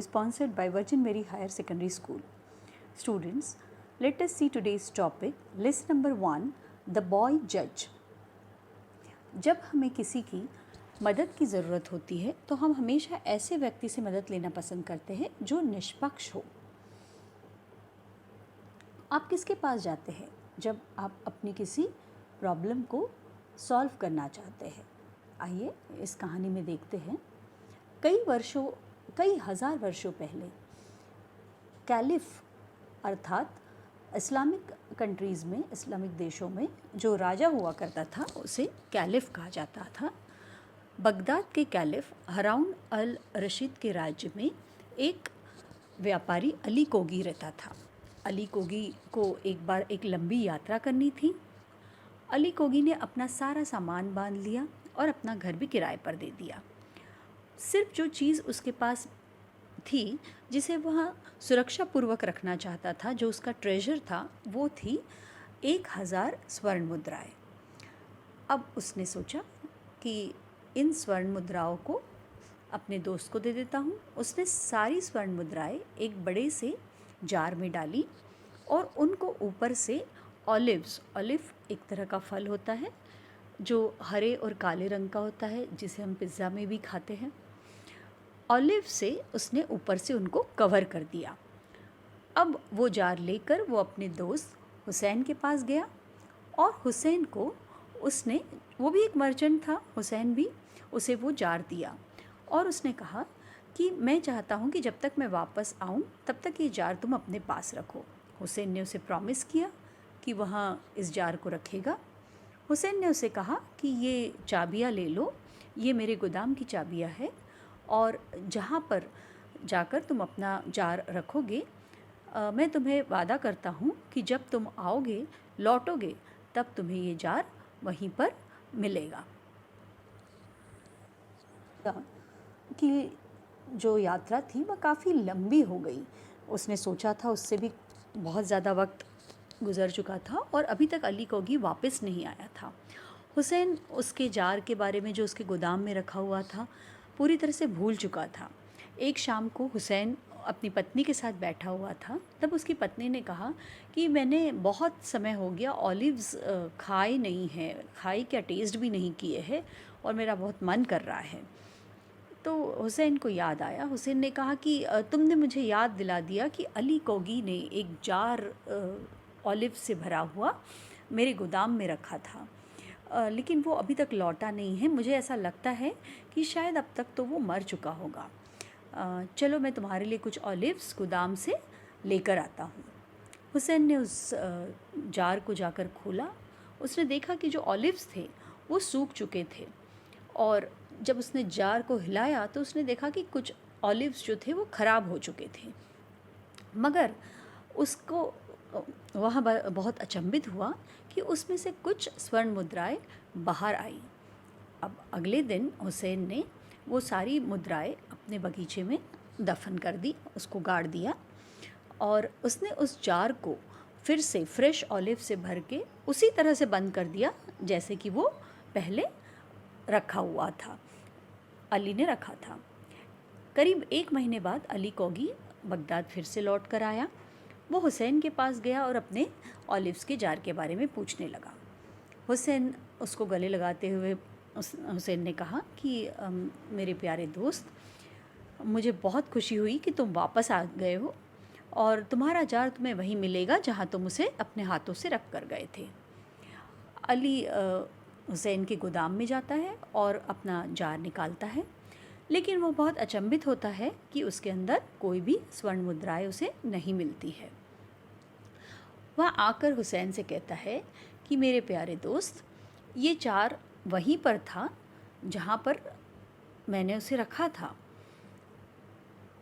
sponsored by Virgin Mary Higher Secondary School. Students, let us see today's topic. Lesson number 1, The Boy Judge. जब हमें किसी की मदद की ज़रूरत होती है तो हम हमेशा ऐसे व्यक्ति से मदद लेना पसंद करते हैं जो निष्पक्ष हो। आप किसके पास जाते हैं जब आप अपनी किसी प्रॉब्लम को सॉल्व करना चाहते हैं? आइए इस कहानी में देखते हैं। कई हज़ार वर्षों पहले कैलिफ अर्थात इस्लामिक कंट्रीज़ में, इस्लामिक देशों में जो राजा हुआ करता था उसे कैलिफ कहा जाता था। बगदाद के कैलिफ हारून अल रशीद के राज्य में एक व्यापारी अली कोगी रहता था। अली कोगी को एक बार एक लंबी यात्रा करनी थी। अली कोगी ने अपना सारा सामान बांध लिया और अपना घर भी किराए पर दे दिया। सिर्फ जो चीज़ उसके पास थी जिसे वह सुरक्षापूर्वक रखना चाहता था, जो उसका ट्रेजर था, वो थी 1000 स्वर्ण मुद्राएं। अब उसने सोचा कि इन स्वर्ण मुद्राओं को अपने दोस्त को दे देता हूँ। उसने सारी स्वर्ण मुद्राएं एक बड़े से जार में डाली और उनको ऊपर से ऑलिव एक तरह का फल होता है जो हरे और काले रंग का होता है, जिसे हम पिज़्ज़ा में भी खाते हैं। ऑलिव से उसने ऊपर से उनको कवर कर दिया। अब वो जार लेकर वो अपने दोस्त हुसैन के पास गया और हुसैन को उसने, वो भी एक मर्चेंट था, हुसैन भी, उसे वो जार दिया और उसने कहा कि मैं चाहता हूँ कि जब तक मैं वापस आऊँ तब तक ये जार तुम अपने पास रखो। हुसैन ने उसे प्रॉमिस किया कि वहाँ इस जार को रखेगा। हुसैन ने उसे कहा कि ये चाबियाँ ले लो, ये मेरे गोदाम की चाबियाँ है और जहाँ पर जाकर तुम अपना जार रखोगे, मैं तुम्हें वादा करता हूँ कि जब तुम आओगे, लौटोगे, तब तुम्हें ये जार वहीं पर मिलेगा। कि जो यात्रा थी वह काफ़ी लंबी हो गई। उसने सोचा था उससे भी बहुत ज़्यादा वक्त गुज़र चुका था और अभी तक अली कोगी वापस नहीं आया था। हुसैन उसके जार के बारे में जो उसके गोदाम में रखा हुआ था पूरी तरह से भूल चुका था। एक शाम को हुसैन अपनी पत्नी के साथ बैठा हुआ था, तब उसकी पत्नी ने कहा कि मैंने बहुत समय हो गया ऑलिव्स खाए नहीं हैं, खाई क्या, टेस्ट भी नहीं किए हैं और मेरा बहुत मन कर रहा है। तो हुसैन को याद आया। हुसैन ने कहा कि तुमने मुझे याद दिला दिया कि अली कोगी ने एक जार ऑलिव से भरा हुआ मेरे गोदाम में रखा था, लेकिन वो अभी तक लौटा नहीं है। मुझे ऐसा लगता है कि शायद अब तक तो वो मर चुका होगा। चलो मैं तुम्हारे लिए कुछ ऑलिव्स गोदाम से लेकर आता हूँ। हुसैन ने उस जार को जाकर खोला। उसने देखा कि जो ऑलिव्स थे वो सूख चुके थे और जब उसने जार को हिलाया तो उसने देखा कि कुछ ऑलिव्स जो थे वो ख़राब हो चुके थे। मगर उसको वहाँ बहुत अचंभित हुआ कि उसमें से कुछ स्वर्ण मुद्राएं बाहर आई। अब अगले दिन हुसैन ने वो सारी मुद्राएं अपने बगीचे में दफन कर दी, उसको गाड़ दिया और उसने उस जार को फिर से फ्रेश ऑलिव से भर के उसी तरह से बंद कर दिया जैसे कि वो पहले रखा हुआ था, अली ने रखा था। करीब 1 महीने बाद अली कोगी बगदाद फिर से लौट कर आया। वो हुसैन के पास गया और अपने ऑलिव्स के जार के बारे में पूछने लगा। हुसैन उसको गले लगाते हुए हुसैन ने कहा कि मेरे प्यारे दोस्त, मुझे बहुत खुशी हुई कि तुम वापस आ गए हो और तुम्हारा जार तुम्हें वहीं मिलेगा जहाँ तुम उसे अपने हाथों से रख कर गए थे। अली हुसैन के गोदाम में जाता है और अपना जार निकालता है, लेकिन वो बहुत अचंभित होता है कि उसके अंदर कोई भी स्वर्ण मुद्राएं उसे नहीं मिलती है। वह आकर हुसैन से कहता है कि मेरे प्यारे दोस्त, ये जार वहीं पर था जहाँ पर मैंने उसे रखा था,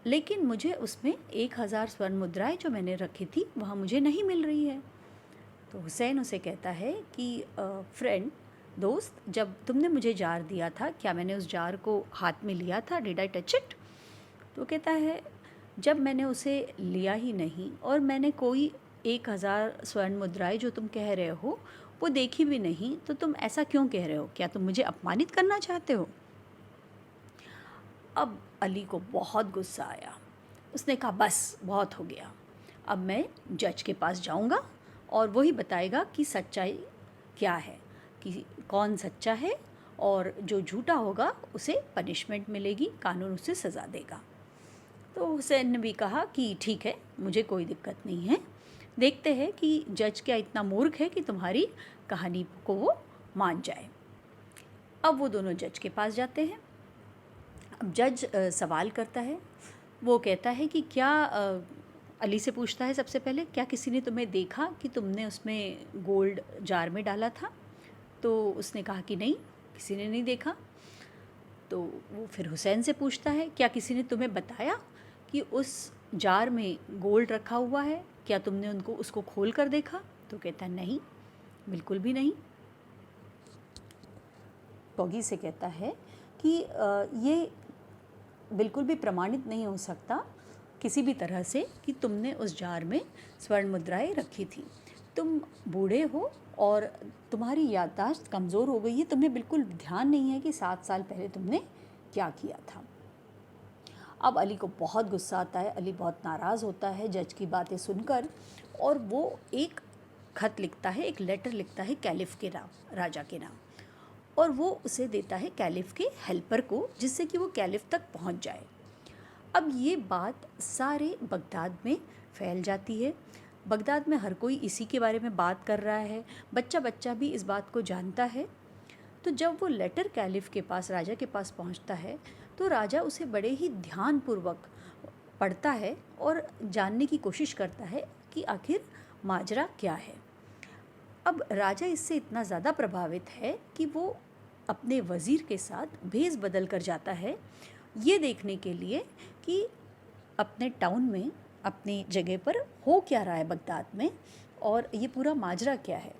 लेकिन मुझे उसमें 1000 स्वर्ण मुद्राएं जो मैंने रखी थी वहाँ मुझे नहीं मिल रही है। तो हुसैन उसे कहता है कि फ्रेंड, दोस्त, जब तुमने मुझे जार दिया था, क्या मैंने उस जार को हाथ में लिया था? Did I touch it? तो कहता है, जब मैंने उसे लिया ही नहीं और मैंने कोई 1000 स्वर्ण मुद्राएं जो तुम कह रहे हो वो देखी भी नहीं, तो तुम ऐसा क्यों कह रहे हो? क्या तुम मुझे अपमानित करना चाहते हो? अब अली को बहुत गुस्सा आया। उसने कहा बस बहुत हो गया, अब मैं जज के पास जाऊंगा और वही बताएगा कि सच्चाई क्या है, कि कौन सच्चा है, और जो झूठा होगा उसे पनिशमेंट मिलेगी, कानून उसे सज़ा देगा। तो हुसैन ने भी कहा कि ठीक है, मुझे कोई दिक्कत नहीं है, देखते हैं कि जज क्या इतना मूर्ख है कि तुम्हारी कहानी को वो मान जाए। अब वो दोनों जज के पास जाते हैं। अब जज सवाल करता है, वो कहता है कि क्या अली से पूछता है सबसे पहले, क्या किसी ने तुम्हें देखा कि तुमने उसमें गोल्ड जार में डाला था? तो उसने कहा कि नहीं, किसी ने नहीं देखा। तो वो फिर हुसैन से पूछता है, क्या किसी ने तुम्हें बताया कि उस जार में गोल्ड रखा हुआ है? क्या तुमने उसको खोल कर देखा? तो कहता है नहीं, बिल्कुल भी नहीं। कॉगी से कहता है कि ये बिल्कुल भी प्रमाणित नहीं हो सकता किसी भी तरह से कि तुमने उस जार में स्वर्ण मुद्राएं रखी थी। तुम बूढ़े हो और तुम्हारी याददाश्त कमज़ोर हो गई है, तुम्हें बिल्कुल ध्यान नहीं है कि 7 साल पहले तुमने क्या किया था। अब अली को बहुत गुस्सा आता है, अली बहुत नाराज़ होता है जज की बातें सुनकर, और वो एक खत लिखता है, एक लेटर लिखता है कैलिफ के नाम, राजा के नाम, और वो उसे देता है कैलिफ के हेल्पर को, जिससे कि वो कैलिफ तक पहुंच जाए। अब ये बात सारे बगदाद में फैल जाती है। बगदाद में हर कोई इसी के बारे में बात कर रहा है, बच्चा बच्चा भी इस बात को जानता है। तो जब वो लेटर कैलिफ के पास, राजा के पास पहुंचता है, तो राजा उसे बड़े ही ध्यानपूर्वक पढ़ता है और जानने की कोशिश करता है कि आखिर माजरा क्या है। अब राजा इससे इतना ज़्यादा प्रभावित है कि वो अपने वज़ीर के साथ भेस बदल कर जाता है, ये देखने के लिए कि अपने टाउन में, अपनी जगह पर हो क्या रहा है बगदाद में, और ये पूरा माजरा क्या है।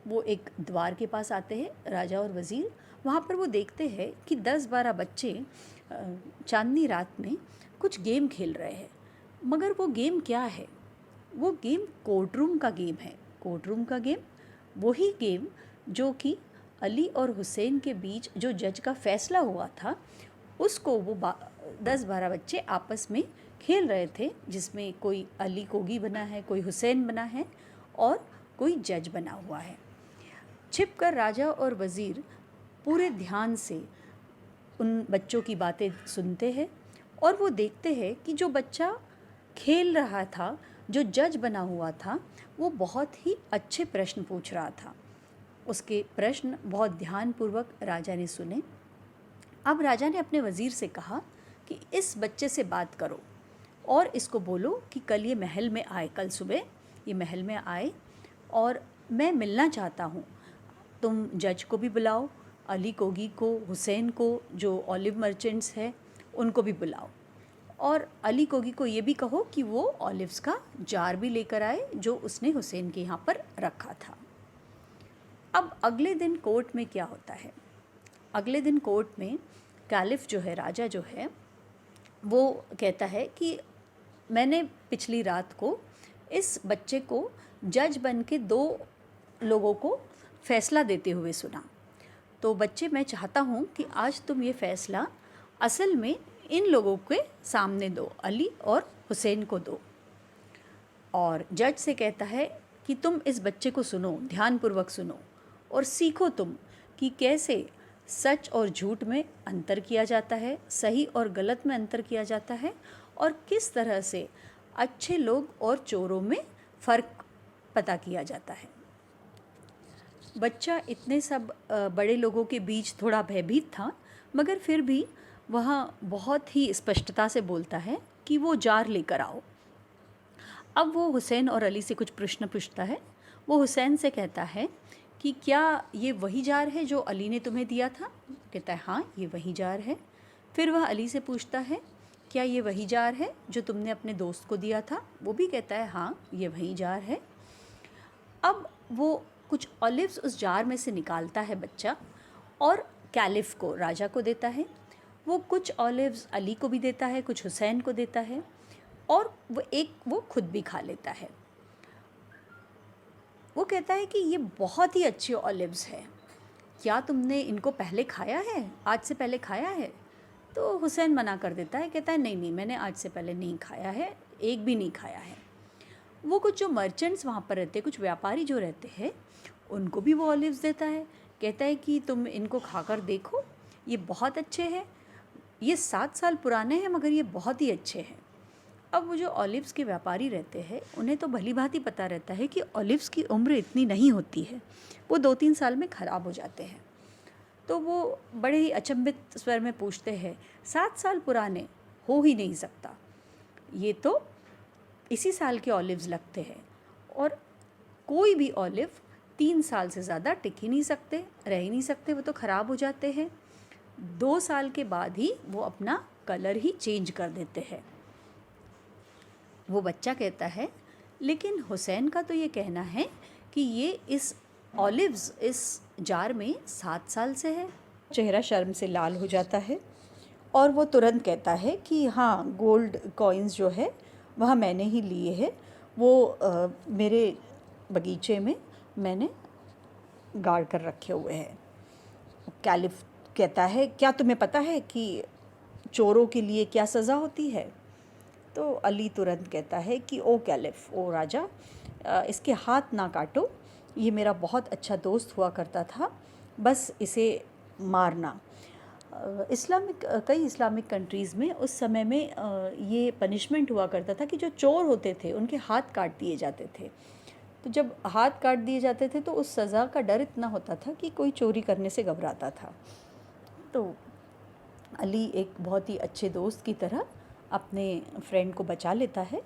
वो एक द्वार के पास आते हैं राजा और वज़ीर। वहाँ पर वो देखते हैं कि 10-12 बच्चे चांदनी रात में कुछ गेम खेल रहे हैं। मगर वो गेम क्या है? वो गेम कोर्ट रूम का गेम है। कोर्ट रूम का गेम, वही गेम जो कि अली और हुसैन के बीच जो जज का फ़ैसला हुआ था, उसको वो 10-12 बच्चे आपस में खेल रहे थे, जिसमें कोई अली कोगी बना है, कोई हुसैन बना है और कोई जज बना हुआ है। छिपकर राजा और वज़ीर पूरे ध्यान से उन बच्चों की बातें सुनते हैं, और वो देखते हैं कि जो बच्चा खेल रहा था, जो जज बना हुआ था, वो बहुत ही अच्छे प्रश्न पूछ रहा था। उसके प्रश्न बहुत ध्यानपूर्वक राजा ने सुने। अब राजा ने अपने वज़ीर से कहा कि इस बच्चे से बात करो और इसको बोलो कि कल ये महल में आए, कल सुबह ये महल में आए और मैं मिलना चाहता हूँ। तुम जज को भी बुलाओ, अली कोगी को, हुसैन को, जो ऑलिव मर्चेंट्स हैं उनको भी बुलाओ, और अली कोगी को ये भी कहो कि वो ऑलिव्स का जार भी लेकर आए जो उसने हुसैन के यहाँ पर रखा था। अब अगले दिन कोर्ट में क्या होता है? अगले दिन कोर्ट में कैलिफ जो है, राजा जो है, वो कहता है कि मैंने पिछली रात को इस बच्चे को जज बन के 2 लोगों को फ़ैसला देते हुए सुना। तो बच्चे, मैं चाहता हूँ कि आज तुम ये फ़ैसला असल में इन लोगों के सामने दो, अली और हुसैन को दो। और जज से कहता है कि तुम इस बच्चे को सुनो, ध्यानपूर्वक सुनो और सीखो तुम कि कैसे सच और झूठ में अंतर किया जाता है, सही और गलत में अंतर किया जाता है, और किस तरह से अच्छे लोग और चोरों में फ़र्क पता किया जाता है। बच्चा इतने सब बड़े लोगों के बीच थोड़ा भयभीत था, मगर फिर भी वह बहुत ही स्पष्टता से बोलता है कि वो जार लेकर आओ। अब वो हुसैन और अली से कुछ प्रश्न पूछता है। वो हुसैन से कहता है कि क्या ये वही जार है जो अली ने तुम्हें दिया था? कहता है हाँ, ये वही जार है। फिर वह अली से पूछता है, क्या ये वही जार है जो तुमने अपने दोस्त को दिया था? वो भी कहता है हाँ, ये वही जार है। अब वो कुछ ऑलिव्स उस जार में से निकालता है बच्चा, और कैलिफ को, राजा को देता है। वो कुछ ऑलिव्स अली को भी देता है, कुछ हुसैन को देता है, और वो खुद भी खा लेता है। वो कहता है कि ये बहुत ही अच्छे ऑलिव्स हैं, क्या तुमने इनको पहले खाया है, आज से पहले खाया है? तो हुसैन मना कर देता है, कहता है नहीं नहीं, मैंने आज से पहले नहीं खाया है, एक भी नहीं खाया है। वो कुछ जो मर्चेंट्स वहाँ पर रहते हैं, कुछ व्यापारी जो रहते हैं, उनको भी वो ऑलिव्स देता है। कहता है कि तुम इनको खाकर देखो, ये बहुत अच्छे हैं, ये 7 साल पुराने हैं मगर ये बहुत ही अच्छे हैं। अब वो जो ऑलिव्स के व्यापारी रहते हैं, उन्हें तो भली भांति पता रहता है कि ऑलिव्स की उम्र इतनी नहीं होती है, वो 2-3 साल में ख़राब हो जाते हैं। तो वो बड़े ही अचंभित स्वर में पूछते हैं, 7 साल पुराने हो ही नहीं सकता, ये तो इसी साल के ऑलिव्स लगते हैं, और कोई भी ऑलिव 3 साल से ज़्यादा टिक ही नहीं सकते, रह ही नहीं सकते, वो तो ख़राब हो जाते हैं। 2 साल के बाद ही वो अपना कलर ही चेंज कर देते हैं। वो बच्चा कहता है, लेकिन हुसैन का तो ये कहना है कि ये इस ऑलिव्स इस जार में 7 साल से है। चेहरा शर्म से लाल हो जाता है और वो तुरंत कहता है कि हाँ, गोल्ड कॉइन्स जो है वह मैंने ही लिए हैं, वो मेरे बगीचे में मैंने गाड़ कर रखे हुए हैं। कैलिफ कहता है, क्या तुम्हें पता है कि चोरों के लिए क्या सज़ा होती है? तो अली तुरंत कहता है कि ओ कैलिफ, ओ राजा, इसके हाथ ना काटो, ये मेरा बहुत अच्छा दोस्त हुआ करता था, बस इसे मारना। कई इस्लामिक कंट्रीज़ में उस समय में ये पनिशमेंट हुआ करता था कि जो चोर होते थे उनके हाथ काट दिए जाते थे। तो जब हाथ काट दिए जाते थे तो उस सज़ा का डर इतना होता था कि कोई चोरी करने से घबराता था। तो अली एक बहुत ही अच्छे दोस्त की तरह अपने फ्रेंड को बचा लेता है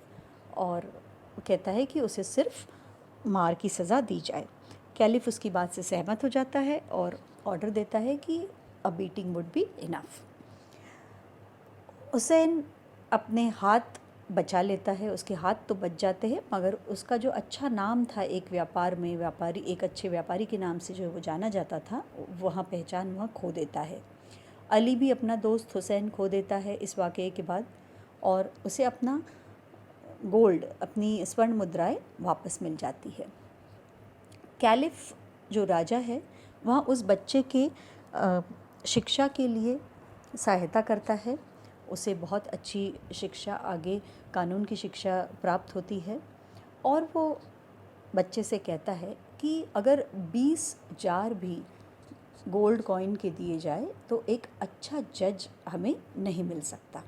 और कहता है कि उसे सिर्फ मार की सज़ा दी जाए। कैलिफ उसकी बात से सहमत हो जाता है और ऑर्डर देता है कि अ beating would be enough. Hussain अपने हाथ बचा लेता है, उसके हाथ तो बच जाते हैं मगर उसका जो अच्छा नाम था एक व्यापार में, व्यापारी, एक अच्छे व्यापारी के नाम से जो वो जाना जाता था, वहाँ पहचान वहाँ खो देता है। अली भी अपना दोस्त हुसैन खो देता है इस वाक़ये के बाद, और उसे अपना गोल्ड, अपनी स्वर्ण मुद्राएं वापस मिल जाती है। कैलिफ जो राजा है वह उस बच्चे के शिक्षा के लिए सहायता करता है, उसे बहुत अच्छी शिक्षा, आगे कानून की शिक्षा प्राप्त होती है, और वो बच्चे से कहता है कि अगर 20 जार भी गोल्ड कॉइन के दिए जाए तो एक अच्छा जज हमें नहीं मिल सकता।